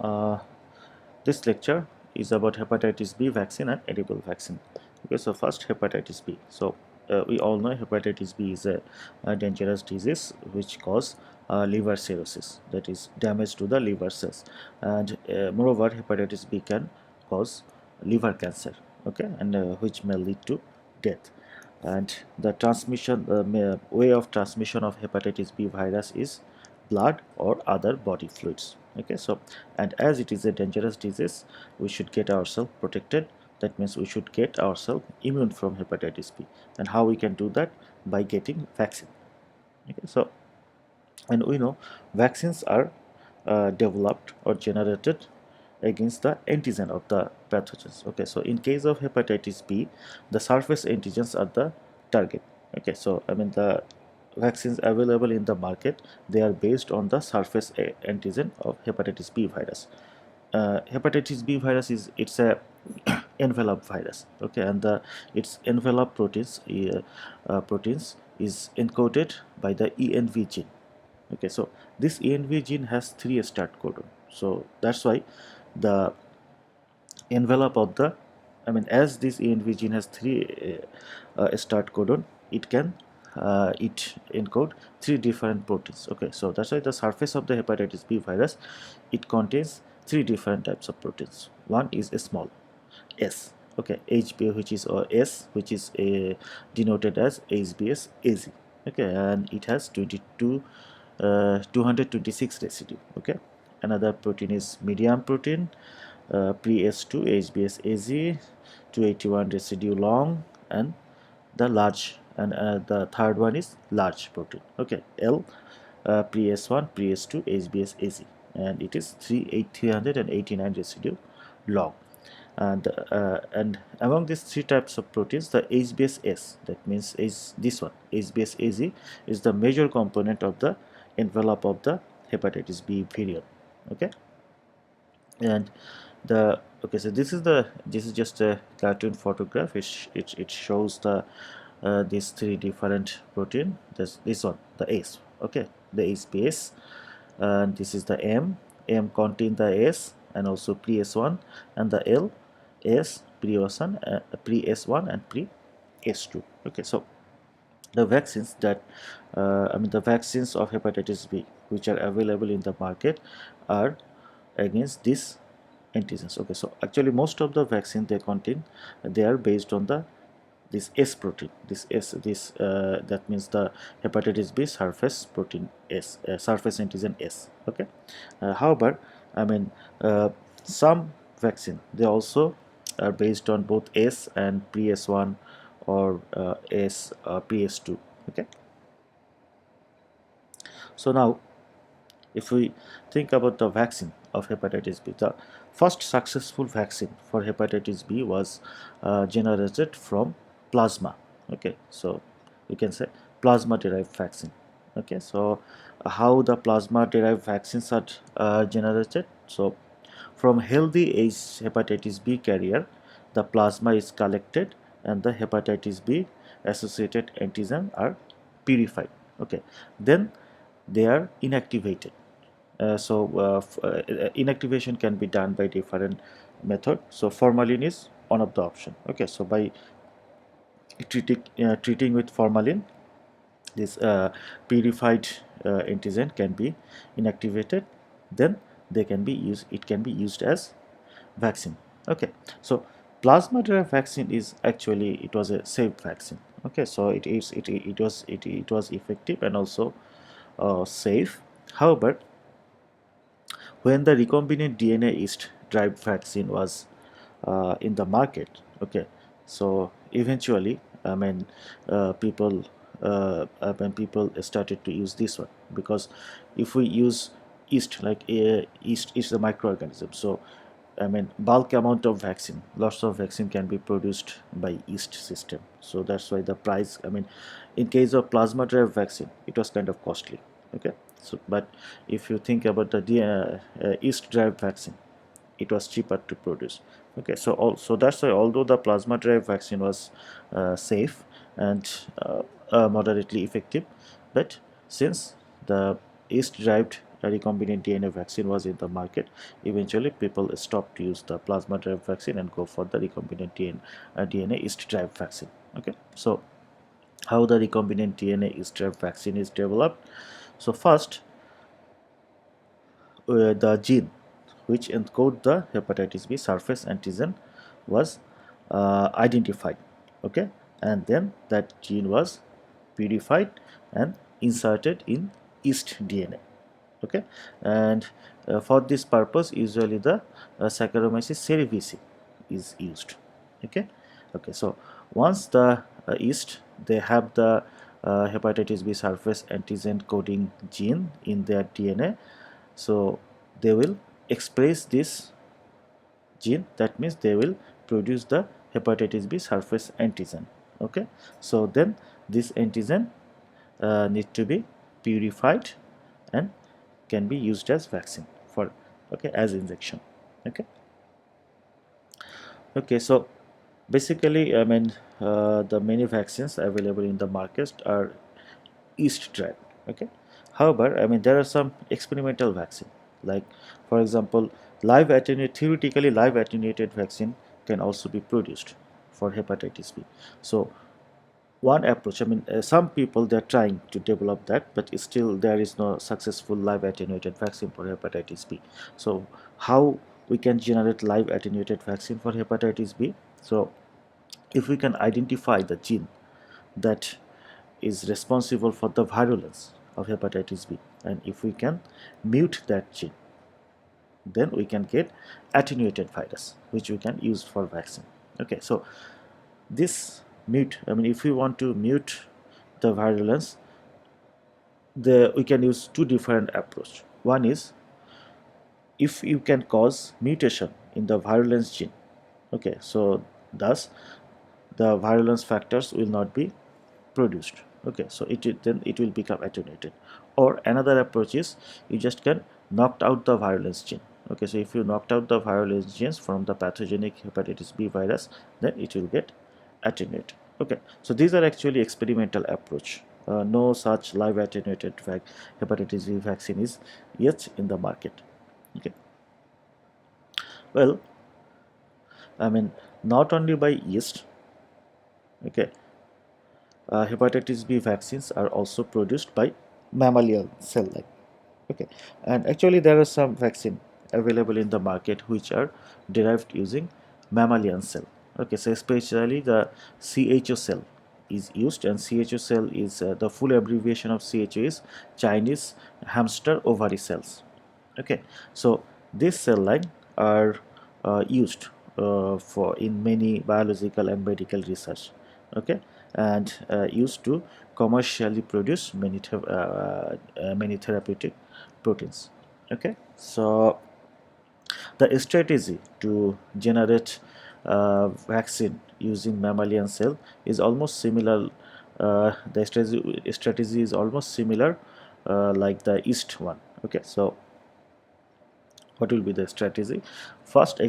Uh, this lecture is about hepatitis B vaccine and edible vaccine. Okay, so first hepatitis B. So we all know hepatitis B is a dangerous disease which cause liver cirrhosis, that is damage to the liver cells, and moreover hepatitis B can cause liver cancer. Okay, and which may lead to death. And the way of transmission of hepatitis B virus is blood or other body fluids. Okay, so and as it is a dangerous disease, we should get ourselves protected. That means we should get ourselves immune from hepatitis B. And how we can do that? By getting vaccine. Okay, so and we know vaccines are developed or generated against the antigen of the pathogens. Okay, so in case of hepatitis B, the surface antigens are the target. Okay, so I mean the vaccines available in the market, they are based on the surface antigen of hepatitis B virus. Hepatitis B virus is it's a envelope virus. Okay, and the its envelope proteins is encoded by the ENV gene. Okay, so this ENV gene has 3 start codon, so that's why the envelope of the as this ENV gene has 3 start codon, it can it encode 3 different proteins. Okay, so that's why the surface of the hepatitis B virus, it contains 3 different types of proteins. One is a small S, okay, HB, which is S, which is denoted as HBS AZ. Okay, and it has 226 residue. Okay, another protein is medium protein, pre-S2 HBS AZ, 281 residue long, and the large, and the third one is large protein. Okay, L, pre-S1 pre-S2 HBS AZ, and it is 389 residue long. And among these 3 types of proteins, the HBsAs, that means is this one, HBsAg, is the major component of the envelope of the hepatitis B virion. Okay, and the okay, so this is just a cartoon photograph. It shows the these 3 different protein. This one, the S. Okay, the HBs, and this is the M contain the S and also pre-S1, and the L, S, pre-S1 and pre-S2. Okay, so the vaccines that the vaccines of hepatitis B which are available in the market are against these antigens. Okay, so actually most of the vaccine they are based on the this S protein, that means the hepatitis B surface protein S, surface antigen S. Okay, however, I mean some vaccine they also are based on both S and pre-S1 or S pre-S2. Okay, so now if we think about the vaccine of hepatitis B, the first successful vaccine for hepatitis B was generated from plasma. Okay, so you can say plasma derived vaccine. Okay, so how the plasma derived vaccines are generated? So from healthy age hepatitis B carrier, the plasma is collected and the hepatitis B associated antigen are purified. Okay, then they are inactivated. Inactivation can be done by different method. So formalin is one of the option. Okay, so by treating with formalin, this purified antigen can be inactivated, then they can be used it can be used as vaccine. Okay, so plasma derived vaccine is actually it was a safe vaccine. Okay, so it was effective and also safe. However, when the recombinant DNA yeast derived vaccine was in the market, okay, so eventually people when people started to use this one, because if we use yeast, like yeast is a microorganism, so bulk amount of vaccine, lots of vaccine can be produced by yeast system. So that's why the price, in case of plasma derived vaccine, it was kind of costly. Okay, so but if you think about the yeast derived vaccine, it was cheaper to produce. Okay, so that's why although the plasma derived vaccine was safe and moderately effective, but since the yeast derived recombinant DNA vaccine was in the market, eventually people stopped to use the plasma derived vaccine and go for the recombinant DNA yeast derived vaccine. Okay, so how the recombinant DNA yeast derived vaccine is developed? So first, the gene which encode the hepatitis B surface antigen was identified. Okay, and then that gene was purified and inserted in yeast DNA. Okay, and for this purpose usually the Saccharomyces cerevisiae is used. Okay, so once the yeast, they have the hepatitis B surface antigen coding gene in their DNA, so they will express this gene. That means they will produce the hepatitis B surface antigen. Okay, so then this antigen need to be purified and can be used as vaccine for, okay, as injection. Okay, so basically, I mean, the many vaccines available in the market are yeast derived. Okay, however, I mean, there are some experimental vaccine, like for example, theoretically live attenuated vaccine can also be produced for hepatitis B. So one approach, I mean, some people, they're trying to develop that, but still there is no successful live attenuated vaccine for hepatitis B. So how we can generate live attenuated vaccine for hepatitis B? So if we can identify the gene that is responsible for the virulence of hepatitis B, and if we can mute that gene, then we can get attenuated virus which we can use for vaccine. Okay, so this mute, I mean, if we want to mute the virulence, we can use two different approach. One is, if you can cause mutation in the virulence gene, okay, so thus the virulence factors will not be produced. Okay, so then it will become attenuated. Or another approach is, you just can knock out the virulence gene. Okay, so if you knocked out the virulence genes from the pathogenic hepatitis B virus, then it will get attenuated. Okay, so these are actually experimental approach. No such live attenuated hepatitis B vaccine is yet in the market. Okay, well, I mean, not only by yeast. Okay, hepatitis B vaccines are also produced by mammalian cell line. Okay, and actually there are some vaccine available in the market which are derived using mammalian cell. Okay, so especially the CHO cell is used, and CHO cell is the full abbreviation of CHO is Chinese hamster ovary cells. Okay, so this cell line are used for in many biological and medical research. Okay, and used to commercially produce many therapeutic proteins. Okay, so the strategy to generate vaccine using mammalian cell is almost similar. The strategy is almost similar like the yeast one. Okay, so what will be the strategy? First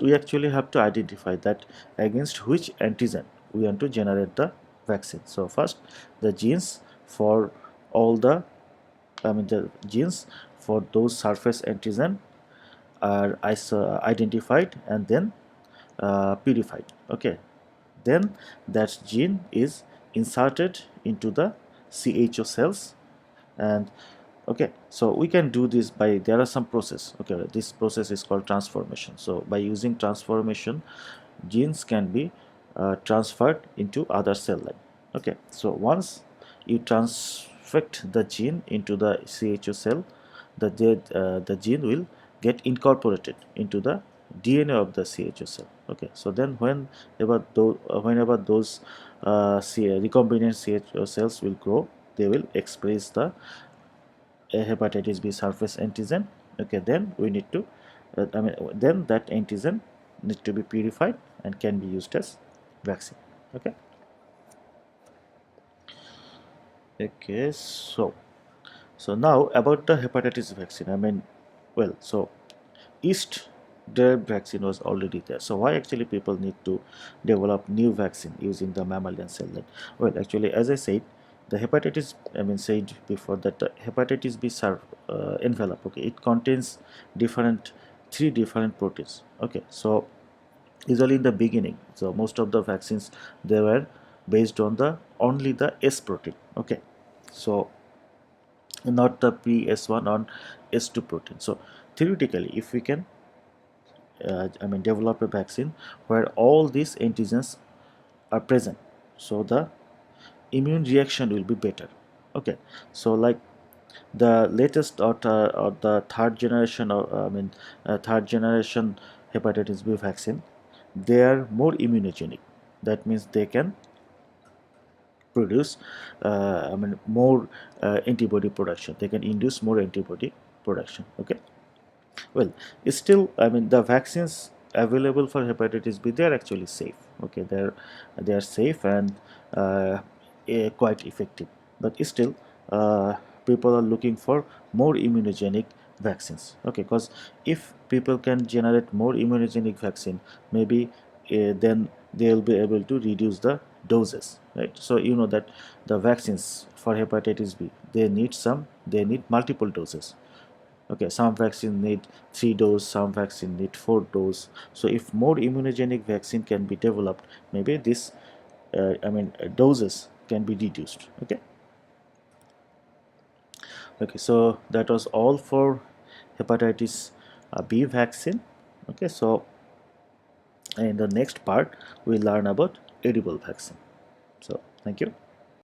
we actually have to identify that against which antigen we want to generate the vaccine. So first, the genes for all the, I mean, the genes for those surface antigen are identified and then purified. Okay, then that gene is inserted into the CHO cells, and okay, so we can do this by, there are some process. Okay, this process is called transformation. So by using transformation, genes can be transferred into other cell line. Okay, so once you transfect the gene into the CHO cell, the gene will get incorporated into the DNA of the CHO cell. Okay, so then whenever those recombinant CHO cells will grow, they will express the hepatitis B surface antigen. Okay, then we need to, then that antigen need to be purified and can be used as vaccine. Okay. Okay, so now about the hepatitis vaccine. I mean, well, so yeast derived vaccine was already there. So why actually people need to develop new vaccine using the mammalian cell line? Well, actually, as I said, the hepatitis, I mean said before that the hepatitis B envelope, okay, it contains three different proteins. Okay, so usually in the beginning, so most of the vaccines, they were based on the only the S protein. Okay, so not the PS1 on S2 protein. So theoretically, if we can I mean develop a vaccine where all these antigens are present, so the immune reaction will be better. Okay, so like the latest or the third generation, or third generation hepatitis B vaccine, they are more immunogenic. That means they can produce more antibody production. They can induce more antibody production. Okay, well, it's still, I mean, the vaccines available for hepatitis B, they are actually safe. Okay, they are safe and uh, quite effective. But still, uh, people are looking for more immunogenic vaccines. Okay, because if people can generate more immunogenic vaccine, maybe then they will be able to reduce the doses, right? So you know that the vaccines for hepatitis B, they need multiple doses. Okay, some vaccine need 3 dose, some vaccine need 4 dose. So if more immunogenic vaccine can be developed, maybe this doses can be reduced. Okay, so that was all for hepatitis B vaccine. Okay, so in the next part we'll learn about edible vaccine. So thank you.